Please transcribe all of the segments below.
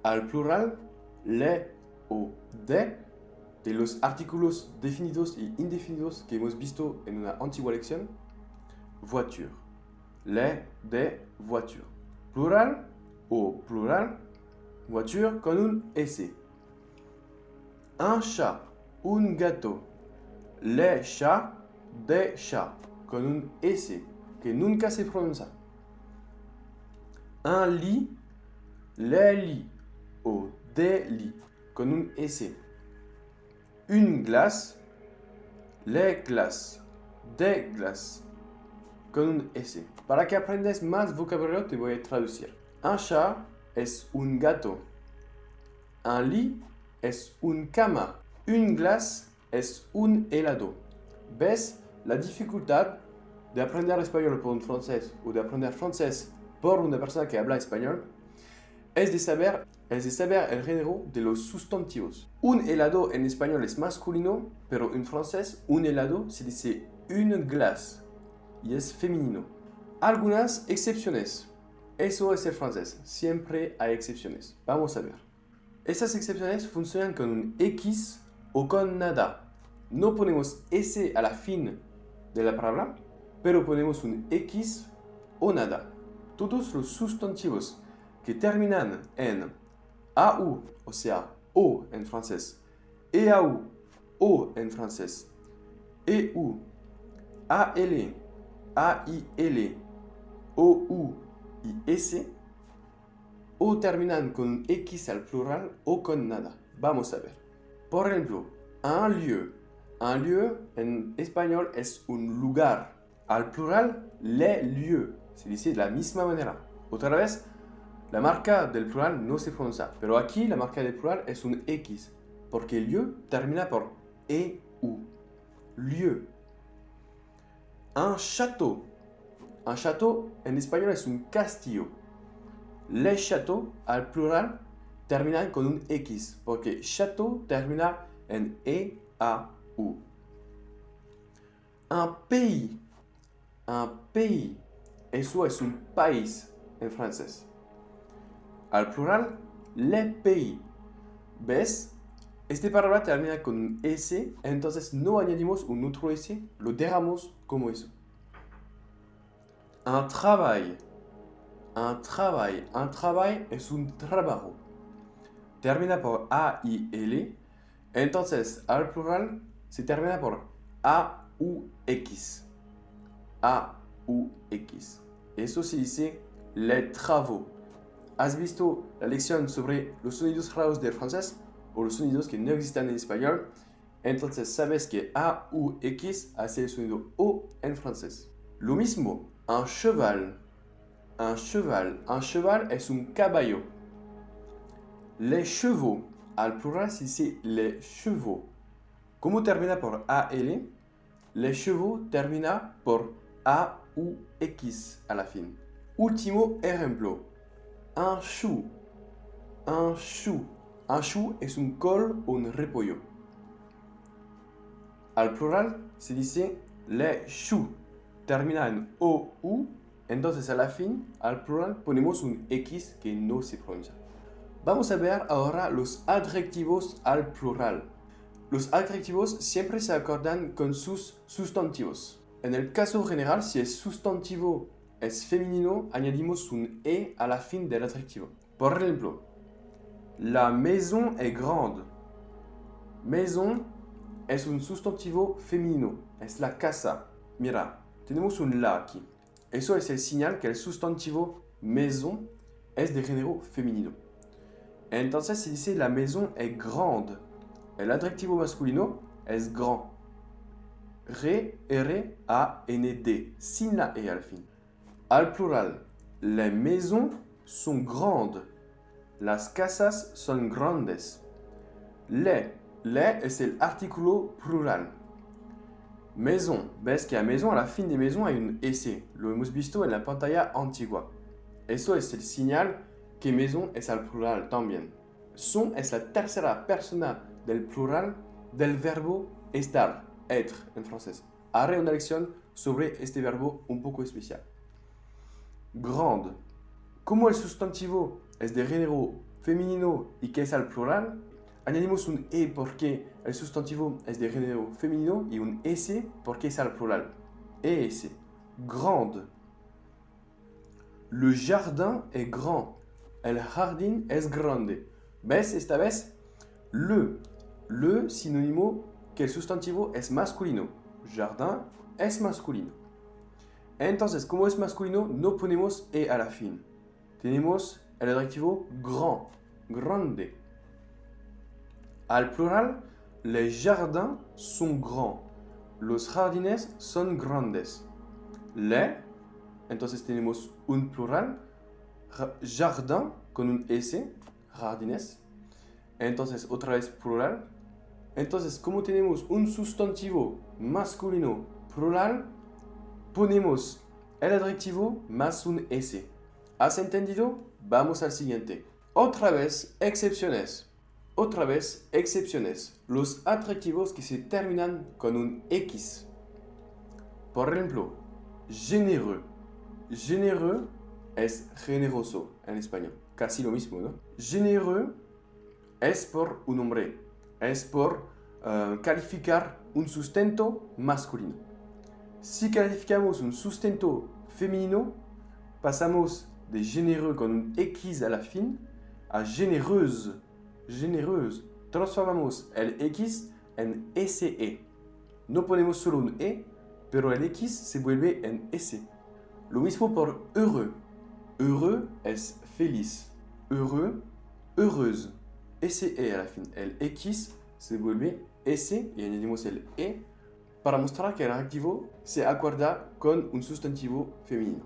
al plural, le o de los artículos definidos y indefinidos que hemos visto en una antigua lección, voiture. Le de voiture. Plural o plural, voiture con un S. Un chat, un gato. Les chats, des chats, con un S que nunca se pronuncia. Un lit, les lits o des lits, con un S. Une glace, les glaces, des glaces, con un S. Para que aprendas más vocabulario te voy a traducir. Un chat es un gato. Un lit es un cama. Une glace es un helado. ¿Ves la dificultad de aprender español por un francés o de aprender francés por una persona que habla español? Es de saber el género de los sustantivos. Un helado en español es masculino, pero en francés un helado se dice une glace y es femenino. Algunas excepciones. Eso es el francés. Siempre hay excepciones. Vamos a ver. Esas excepciones funcionan con un X o con nada. No ponemos S a la fin de la palabra, pero ponemos un X o nada. Todos los sustantivos que terminan en AU, o sea, O en francés, EAU, O en francés, EU, AL, AIL, OU y S, o terminan con un X al plural o con nada. Vamos a ver. Por ejemplo, un lieu. Un lieu en español es un lugar. Al plural, les lieux. Se dice de la misma manera. Otra vez, la marca del plural no se pronuncia. Pero aquí la marca del plural es un X. Porque lieu termina por EU. Lieu. Un château. Un château en español es un castillo. Les châteaux al plural terminan con un X. Porque château termina en EAU. Un pays. Un pays. Eso es un país en francés. Al plural, les pays. ¿Ves? Esta palabra termina con un S, entonces no añadimos un otro S, lo dejamos como eso. Un travail. Un travail. Un travail es un trabajo. Termina por A-I-L, entonces al plural se termina por A-U-X. A-U-X. Eso se dice les travaux. ¿Has visto la lección sobre los sonidos raros del francés o los sonidos que no existen en español? Entonces sabes que A-U-X hace el sonido O en francés. Lo mismo, un cheval. Un cheval. Un cheval es un caballo. Les chevaux. Al plural se dice les chevaux. ¿Cómo termina por A-L? Les chevaux termina por A-U-X a la fin. Último ejemplo. Un chou. Un chou. Un chou es un col o un repollo. Al plural se dice les choux. Termina en O-U. Entonces a la fin, al plural, ponemos un X que no se pronuncia. Vamos a ver ahora los adjetivos al plural. Los adjetivos siempre se acordan con sus sustantivos. En el caso general, si el sustantivo es femenino, añadimos un E a la fin del adjetivo. Por ejemplo, la maison est grande. Maison es un sustantivo femenino, es la casa. Mira, tenemos un la aquí. Eso es el señal que el sustantivo maison es de género femenino. Entonces se dice la maison est grande. El adjetivo masculino es grand. R-A-N-D, sin la E al fin. Al plural, les maisons sont grandes. Las casas son grandes. Les es el artículo plural. Maison, ves que a maison, a la fin de maison hay un S. Lo hemos visto en la pantalla antigua. Eso es el señal que maison es al plural también. Son es la tercera persona del plural del verbo estar, être en francés. Haré una lección sobre este verbo un poco especial. Grande. Como el sustantivo es de género femenino y que es al plural, añadimos un E porque el sustantivo es de género femenino y un S porque es al plural. ES. Grande. Le jardin est grand. El jardín es grande. ¿Ves? Esta vez, le sinónimo que el sustantivo es masculino. Jardin es masculino. Entonces, como es masculino, no ponemos E a la fin. Tenemos el adjetivo grand, grande. Al plural, les jardins sont grands. Los jardines son grandes. Entonces tenemos un plural, jardin con un S, jardines. Entonces otra vez plural. Entonces, como tenemos un sustantivo masculino plural, ponemos el adjetivo más un S. ¿Has entendido? Vamos al siguiente. Otra vez excepciones. Otra vez excepciones. Los adjetivos que se terminan con un X. Por ejemplo, généreux. Généreux es generoso en español. Casi lo mismo, ¿no? Généreux es por un hombre. Es por calificar un sustento masculino. Si calificamos un sustento femenino, pasamos de généreux con un X a la fin a généreuse. Généreuse. Transformamos el X en SE. No ponemos solo un E, pero el X se vuelve en S. Lo mismo por heureux. Heureux es feliz. Heureux, heureuse. SE a la fin. El X se vuelve S y añadimos el E para mostrar que el adjetivo se acuerda con un sustantivo femenino.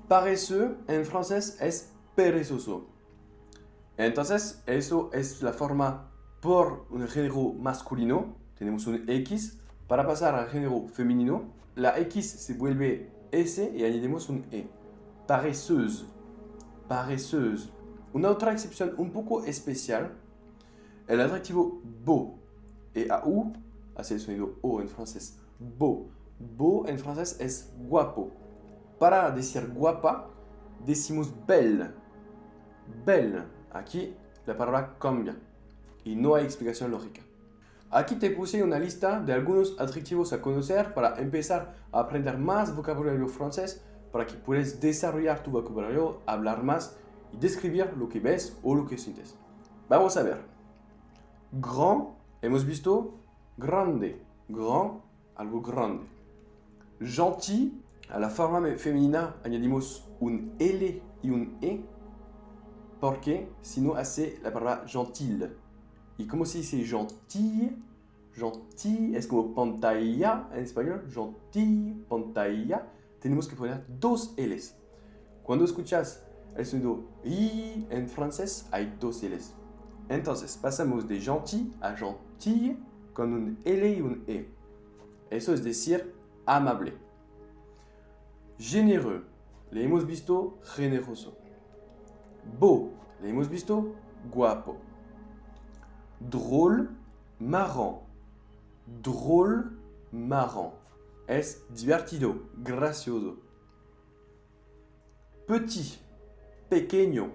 Paresseux en francés es perezoso. Entonces, eso es la forma por un género masculino. Tenemos un X. Para pasar al género femenino, la X se vuelve S y añadimos un E. Paresseuse. Paresseuse. Una otra excepción un poco especial, el adjetivo beau. E-A-U hace el sonido O en francés. Beau. Beau en francés es guapo. Para decir guapa, decimos belle. Belle. Aquí la palabra cambia y no hay explicación lógica. Aquí te puse una lista de algunos adjetivos a conocer para empezar a aprender más vocabulario francés, para que puedas desarrollar tu vocabulario, hablar más y describir lo que ves o lo que sientes. Vamos a ver. Grand, hemos visto grande. Grand, algo grande. Gentil, a la forma femenina añadimos un L y un E, porque si no hace la palabra gentil. ¿Y cómo se dice gentil? Gentil es como pantalla en español. Gentil, pantalla. Tenemos que poner dos L's. Cuando escuchas el sonido I en francés, hay dos L's. Entonces, pasamos de gentil a gentil con un L y un E. Eso es decir, amable. Généreux, le hemos visto generoso. Beau, le hemos visto guapo. Drôle, marrant. Drôle, marrant. Es divertido, gracioso. Petit, pequeño.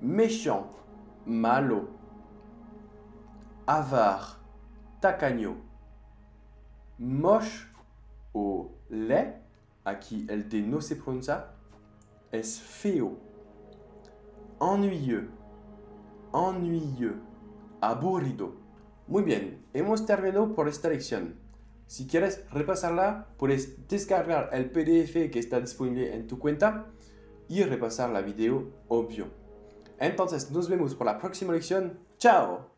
Méchant, malo. Avare, tacaño. Moche o laid, aquí el T no se pronuncia, es feo. Ennuyeux, ennuyeux, aburrido. Muy bien, hemos terminado por esta lección. Si quieres repasarla, puedes descargar el PDF que está disponible en tu cuenta y repasar la video, obvio. Entonces, nos vemos por la próxima lección. ¡Chao!